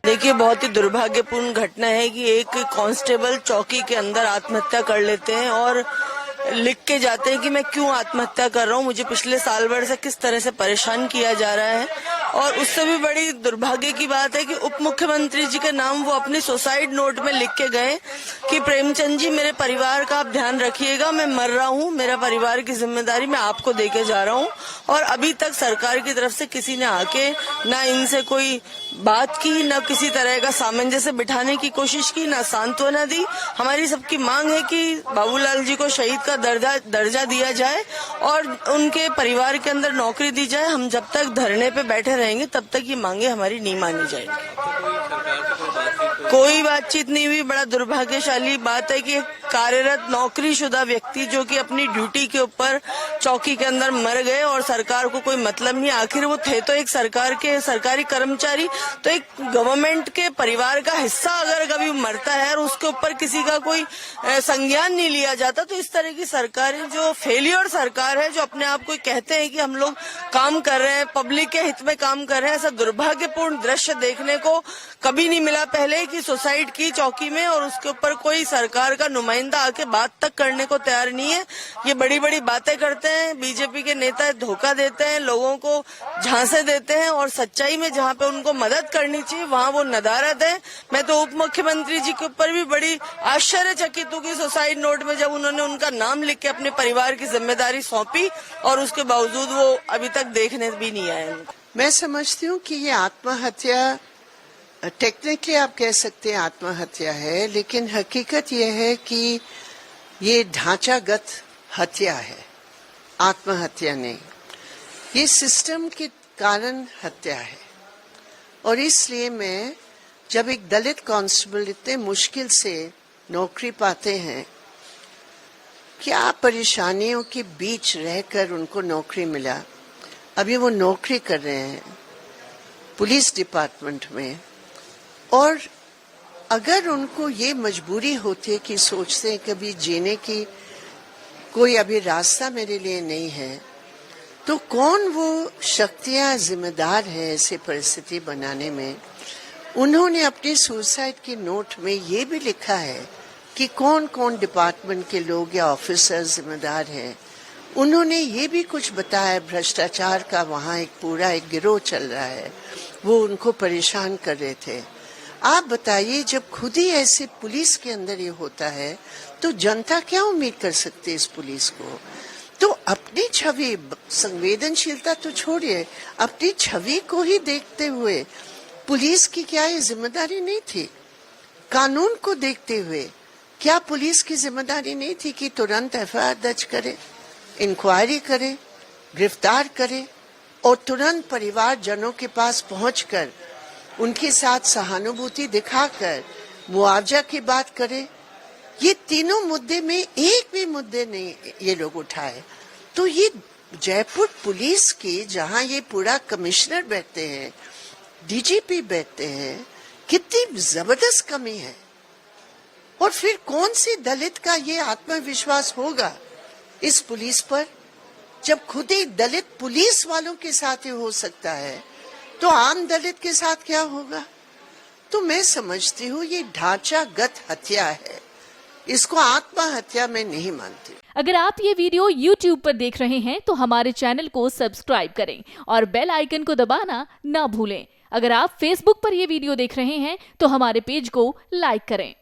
देखिए, बहुत ही दुर्भाग्यपूर्ण घटना है कि एक कांस्टेबल चौकी के अंदर आत्महत्या कर लेते हैं और लिख के जाते हैं कि मैं क्यों आत्महत्या कर रहा हूँ, मुझे पिछले साल भर से किस तरह से परेशान किया जा रहा है। और उससे भी बड़ी दुर्भाग्य की बात है कि उप मुख्यमंत्री जी के नाम वो अपनी सुसाइड नोट में लिख के गए कि प्रेमचंद जी, मेरे परिवार का आप ध्यान रखिएगा, मैं मर रहा हूँ, मेरा परिवार की जिम्मेदारी मैं आपको देके जा रहा हूँ। और अभी तक सरकार की तरफ से किसी ने आके ना इनसे कोई बात की, न किसी तरह का सामंजस्य बिठाने की कोशिश की, न सांत्वना दी। हमारी सबकी मांग है कि बाबूलाल जी को शहीद का दर्जा दिया जाए और उनके परिवार के अंदर नौकरी दी जाए। हम जब तक धरने पे बैठे रहेंगे तब तक ये मांगे हमारी नहीं मानी जाएंगी। कोई बातचीत नहीं हुई। बड़ा दुर्भाग्यशाली बात है कि कार्यरत नौकरीशुदा व्यक्ति जो कि अपनी ड्यूटी के ऊपर चौकी के अंदर मर गए और सरकार को कोई मतलब नहीं। आखिर वो थे तो एक सरकारी कर्मचारी, तो एक गवर्नमेंट के परिवार का हिस्सा अगर कभी मरता है और उसके ऊपर किसी का कोई संज्ञान नहीं लिया जाता, तो इस तरह की सरकारें जो फेलियर सरकार है, जो अपने आप को कहते हैं कि हम लोग काम कर रहे हैं, पब्लिक के हित में काम कर रहे हैं, ऐसा दुर्भाग्यपूर्ण दृश्य देखने को कभी नहीं मिला पहले कि सुसाइड की चौकी में और उसके ऊपर कोई सरकार का नुमाइंदा आके बात तक करने को तैयार नहीं है। ये बड़ी बड़ी बातें करते हैं, बीजेपी के नेता धोखा देते हैं, लोगों को झांसे देते हैं और सच्चाई में जहाँ पे उनको मदद करनी चाहिए वहाँ वो नदारद है। मैं तो उप मुख्यमंत्री जी के ऊपर भी बड़ी आश्चर्यचकित हूँ कि सुसाइड नोट में जब उन्होंने उनका नाम लिख के अपने परिवार की जिम्मेदारी सौंपी और उसके बावजूद वो अभी तक देखने भी नहीं आए। मैं समझती हूँ कि ये आत्महत्या टेक्निकली आप कह सकते हैं आत्महत्या है, लेकिन हकीकत यह है कि ये ढांचागत हत्या है, आत्महत्या नहीं। ये सिस्टम के कारण हत्या है। और इसलिए मैं जब एक दलित कांस्टेबल इतने मुश्किल से नौकरी पाते हैं, क्या परेशानियों के बीच रहकर उनको नौकरी मिला, अभी वो नौकरी कर रहे हैं पुलिस डिपार्टमेंट में, और अगर उनको ये मजबूरी होती है कि सोचते हैं कभी जीने की कोई अभी रास्ता मेरे लिए नहीं है, तो कौन वो शक्तियां जिम्मेदार है ऐसे परिस्थिति बनाने में। उन्होंने अपने सुसाइड की नोट में ये भी लिखा है कि कौन कौन डिपार्टमेंट के लोग या ऑफिसर जिम्मेदार हैं। उन्होंने ये भी कुछ बताया, भ्रष्टाचार का वहाँ एक पूरा एक गिरोह चल रहा है, वो उनको परेशान कर रहे थे। आप बताइए, जब खुद ही ऐसे पुलिस के अंदर ये होता है तो जनता क्या उम्मीद कर सकती है इस पुलिस को। तो अपनी छवि, संवेदनशीलता तो छोड़िए, अपनी छवि को ही देखते हुए पुलिस की क्या ये जिम्मेदारी नहीं थी। कानून को देखते हुए क्या पुलिस की जिम्मेदारी नहीं थी कि तुरंत एफआईआर दर्ज करे, इंक्वायरी करे, गिरफ्तार करे और तुरंत परिवारजनों के पास पहुंचकर उनके साथ सहानुभूति दिखाकर मुआवजा की बात करे। ये तीनों मुद्दे में एक भी मुद्दे नहीं ये लोग उठाए। तो ये जयपुर पुलिस की, जहां ये पूरा कमिश्नर बैठते हैं, डीजीपी बैठते हैं, कितनी जबरदस्त कमी है। और फिर कौन सी दलित का ये आत्मविश्वास होगा इस पुलिस पर, जब खुद ही दलित पुलिस वालों के साथ ही हो सकता है, तो आम दलित के साथ क्या होगा। तो मैं समझती हूँ ये ढांचागत हत्या है, इसको आत्महत्या में नहीं मानती। अगर आप ये वीडियो YouTube पर देख रहे हैं तो हमारे चैनल को सब्सक्राइब करें और बेल आइकन को दबाना ना भूलें। अगर आप Facebook पर ये वीडियो देख रहे हैं तो हमारे पेज को लाइक करें।